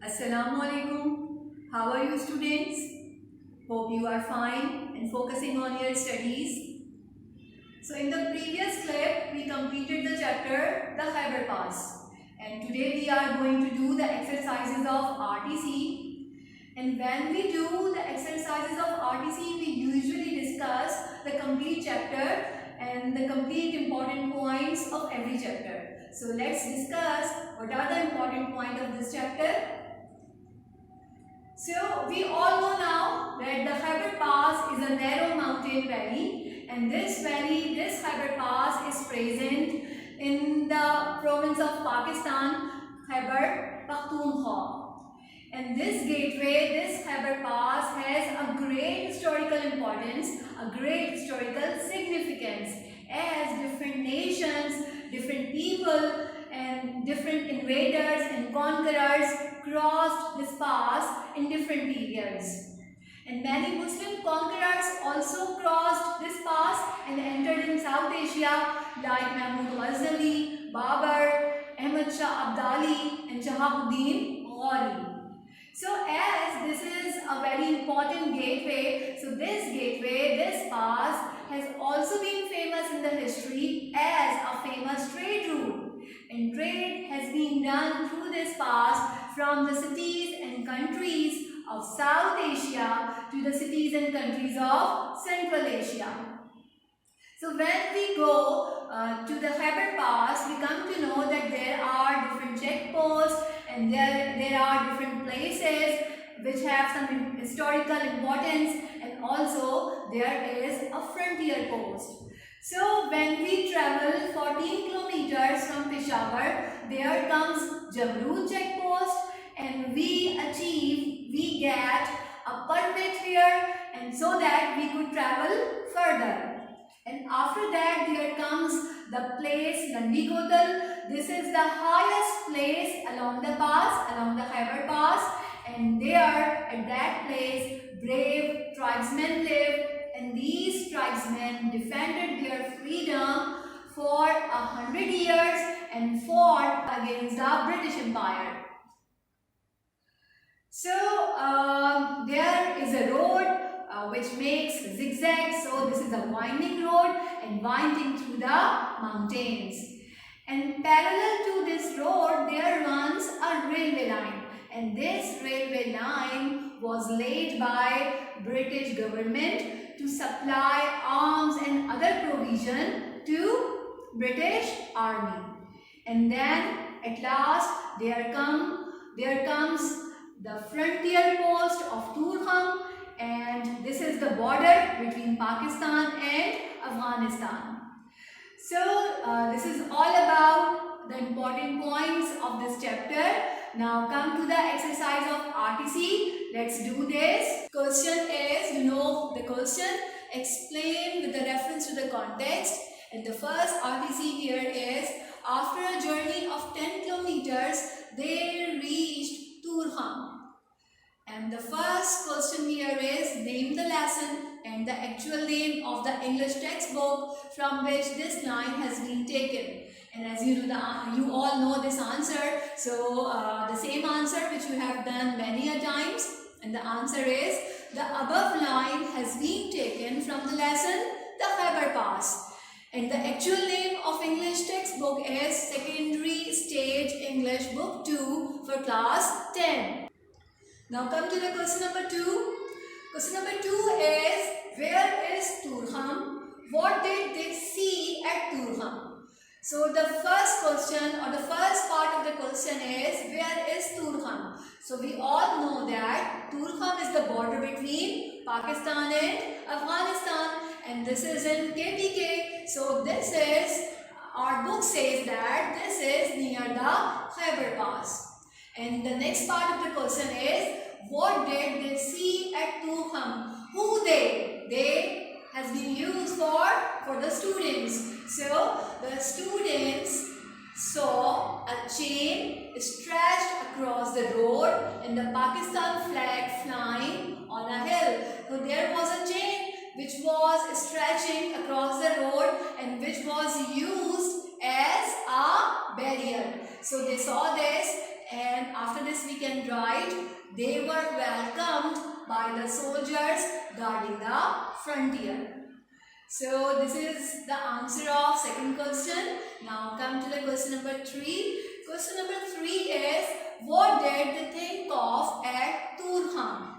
Assalamu alaikum. How are you students? Hope you are fine and focusing on your studies. So in the previous clip we completed the chapter the Khyber Pass, and today we are going to do the exercises of RTC. And when we do the exercises of RTC, we usually discuss the complete chapter and the complete important points of every chapter. So let's discuss what are the important points of this chapter. So we all know now that the Khyber Pass is a narrow mountain valley, and this Khyber Pass is present in the province of Pakistan, Khyber Pakhtunkhwa. And this gateway, this Khyber Pass has a great historical importance, a great historical significance, as different nations, different people and different invaders and conquerors crossed this pass in different periods. And many Muslim conquerors also crossed this pass and entered in South Asia, like Mahmud Ghazali, Babar, Ahmad Shah Abdali and Shahabuddin Ghali. So as this is a very important gateway, so this pass has also been famous in the history as a famous trade route. And trade has been done through this pass from the cities and countries of South Asia to the cities and countries of Central Asia. So when we go to the Khyber Pass, we come to know that there are different checkposts and there are different places which have some historical importance, and also there is a frontier post. So when we travel 14 kilometers from Peshawar, there comes Jamrud checkpost, and we get a permit here, and so that we could travel further. And after that there comes the place Landi Kotal. This is the highest place along the pass, along the Khyber Pass, and there at that place brave tribesmen lived, and these tribesmen defended their freedom for 100 years and fought against the British Empire. So there is a road which makes zigzag, so this is a winding road and winding through the mountains. And parallel to this road there runs a railway line, and this railway line was laid by British government to supply arms and other provision to British army. And then at last there comes the frontier post of Turham, and this is the border between Pakistan and Afghanistan. So this is all about the important points of this chapter. Now come to the exercise of RTC. Let's do this. Question is, you know the question, explain with the reference to the context. And the first RTC here is, after a journey of 10 kilometers, they reached Turham. And the first question here is, name the lesson and the actual name of the English textbook from which this line has been taken. And as you know, you all know this answer. So the same answer which you have done many a times. And the answer is, the above line has been taken from the lesson the Khyber Pass. And the actual name of English textbook is Secondary Stage English Book 2 for class 10. Now come to the question number 2. Question number 2 is, where is Turham? What did they see at Turham? So the first question or the first part of the question is, where is Turham? So we all know that Turham is the border between Pakistan and Afghanistan, and this is in KPK. So this is, our book says that this is near the Khyber Pass. And the next part of the question is, what did they see at Turham? Who they? They has been used for the students. So the students saw a chain stretched across the road and the Pakistan flag flying on a hill. So there was a chain which was stretching across the road and which was used as a barrier. So they saw this and after this we can write, they were welcomed by the soldiers guarding the frontier. So this is the answer of second question. Now come to the question number 3. Question number 3 is, what did they think of at Turham?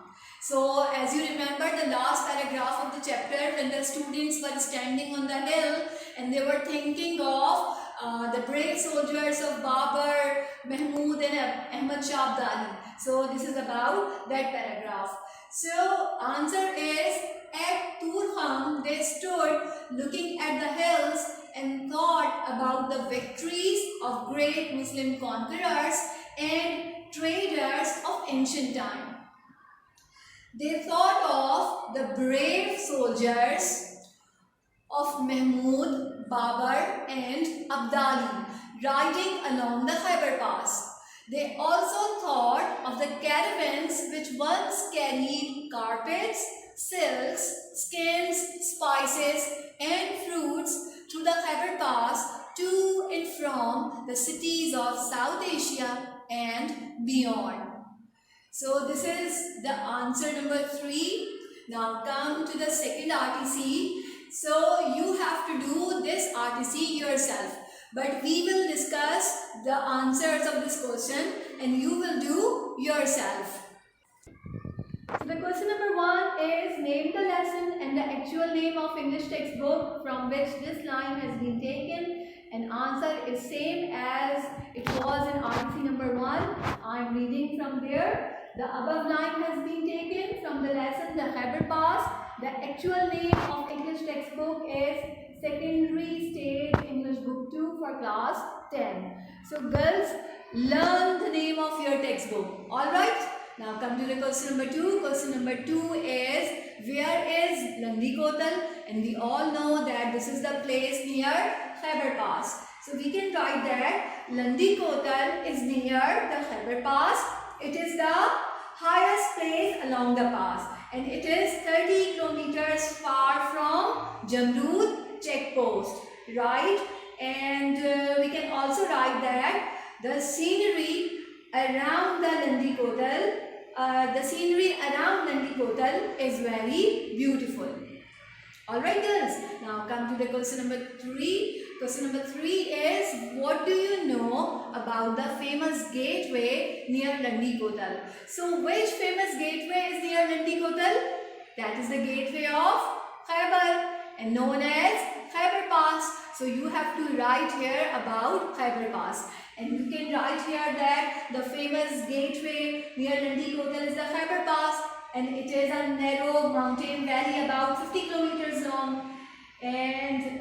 So as you remember the last paragraph of the chapter, when the students were standing on the hill and they were thinking of the brave soldiers of Babur, Mahmud and Ahmad Shah Abdali. So this is about that paragraph. So answer is, at Turham they stood looking at the hills and thought about the victories of great Muslim conquerors and traders of ancient time. They thought of the brave soldiers of Mahmud, Babur and Abdali riding along the Khyber Pass. They also thought of the caravans which once carried carpets, silks, skins, spices and fruits through the Khyber Pass to and from the cities of South Asia and beyond. So this is the answer number 3. Now come to the second RTC. So you have to do this RTC yourself. But we will discuss the answers of this question and you will do yourself. So the question number 1 is, name the lesson and the actual name of English textbook from which this line has been taken. And answer is same as it was in RTC number 1. I am reading from there. The above line has been taken from the lesson The Khyber Pass. The actual name of English textbook is Secondary Stage English Book 2 for class 10. So girls, learn the name of your textbook. Alright? Now come to the question number 2. Question number 2 is, where is Landi Kotal? And we all know that this is the place near Khyber Pass. So we can write that Landi Kotal is near the Khyber Pass. It is the highest place along the pass and it is 30 kilometers far from Jamrud checkpost, right? And we can also write that the scenery around the Landi Kotal, is very beautiful. Alright girls, now come to the question number 3. Question number 3 is, what do you know about the famous gateway near Landi Kotal? So which famous gateway is near Landi Kotal? That is the gateway of Khyber and known as Khyber Pass. So you have to write here about Khyber Pass. And you can write here that the famous gateway near Landi Kotal is the Khyber Pass. And it is a narrow mountain valley about 50 kilometers long. And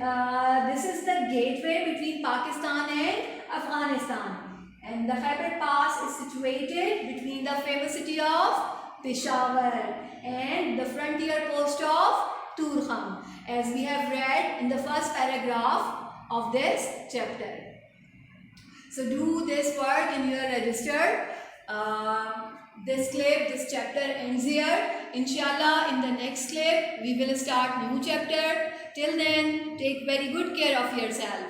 this is the gateway between Pakistan and Afghanistan. And the Khyber Pass is situated between the famous city of Peshawar and the frontier post of Turham, as we have read in the first paragraph of this chapter. So do this work in your register. This chapter ends here. Inshallah, in the next clip, we will start new chapter. Till then, take very good care of yourself.